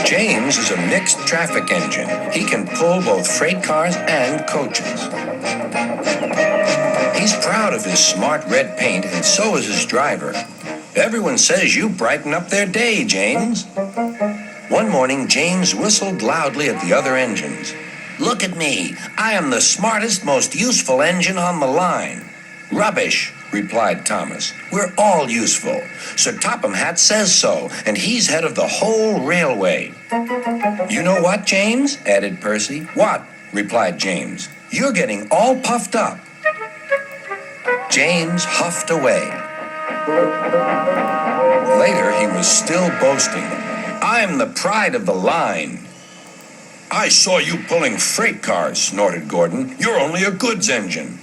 James is a mixed traffic engine. He can pull both freight cars and coaches. He's proud of his smart red paint, and so is his driver. Everyone says you brighten up their day, James. One morning, James whistled loudly at the other engines. Look at me. I am the smartest, most useful engine on the line. Rubbish, replied Thomas. We're all useful. Sir Topham Hatt says so, and he's head of the whole railway. You know what, James? Added Percy. What? Replied James. You're getting all puffed up. James huffed away. Later, he was still boasting. I'm the pride of the line. I saw you pulling freight cars, snorted Gordon. You're only a goods engine.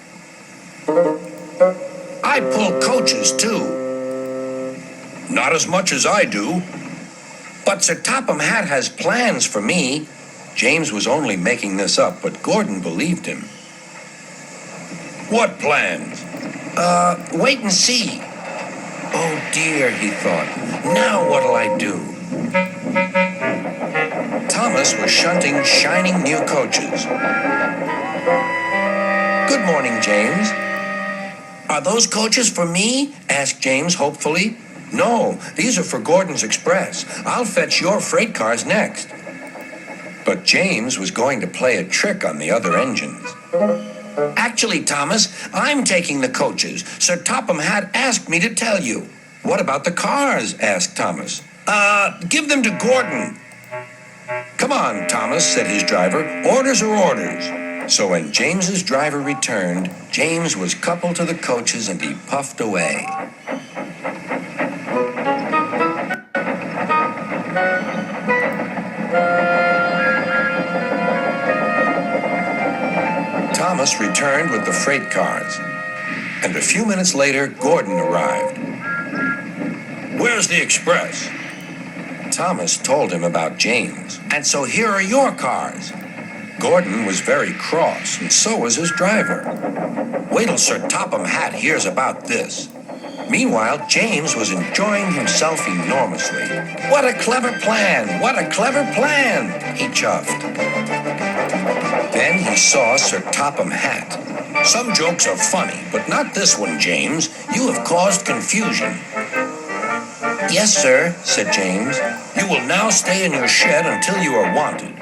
I pull coaches, too. Not as much as I do. But Sir Topham Hatt has plans for me. James was only making this up, but Gordon believed him. What plans? Wait and see. Oh dear, he thought. Now what'll I do? Thomas was shunting shining new coaches. Good morning, James. Are those coaches for me? Asked James hopefully. No, these are for Gordon's Express. I'll fetch your freight cars next. But James was going to play a trick on the other engines. Actually, Thomas, I'm taking the coaches. Sir Topham Hatt asked me to tell you. What about the cars? Asked Thomas. Give them to Gordon. Come on, Thomas, said his driver. Orders are orders. So when James's driver returned, James was coupled to the coaches and he puffed away. Thomas returned with the freight cars, and a few minutes later, Gordon arrived. Where's the express? Thomas told him about James. And so here are your cars. Gordon was very cross, and so was his driver. Wait till Sir Topham Hatt hears about this. Meanwhile, James was enjoying himself enormously. What a clever plan! What a clever plan! He chuffed. Then he saw Sir Topham Hatt. Some jokes are funny, but not this one, James. You have caused confusion. Yes, sir, said James. You will now stay in your shed until you are wanted.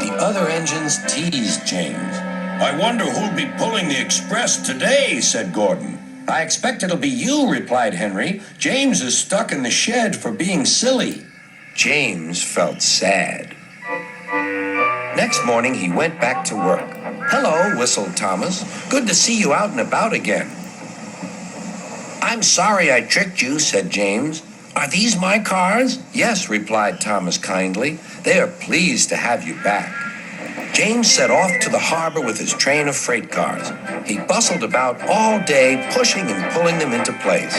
The other engines teased James. I wonder who'll be pulling the express today, said Gordon. I expect it'll be you, replied Henry. James is stuck in the shed for being silly. James felt sad. Next morning, he went back to work. Hello, whistled Thomas. Good to see you out and about again. I'm sorry I tricked you, said James. Are these my cars? Yes, replied Thomas kindly. They are pleased to have you back. James set off to the harbor with his train of freight cars. He bustled about all day, pushing and pulling them into place.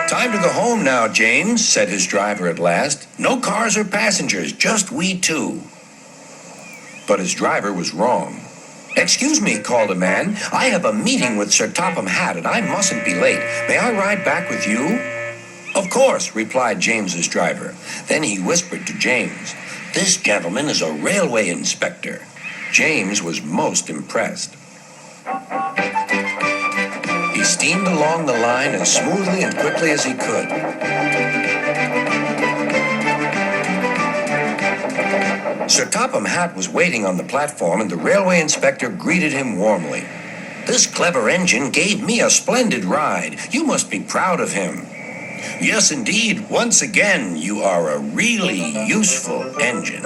Time to go home now, James, said his driver at last. No cars or passengers, just we two. But his driver was wrong. Excuse me, called a man. I have a meeting with Sir Topham Hatt, and I mustn't be late. May I ride back with you? Of course, replied James's driver. Then he whispered to James, This gentleman is a railway inspector. James was most impressed. He steamed along the line as smoothly and quickly as he could. Sir Topham Hatt was waiting on the platform, and the railway inspector greeted him warmly. This clever engine gave me a splendid ride. You must be proud of him. Yes, indeed. Once again, you are a really useful engine.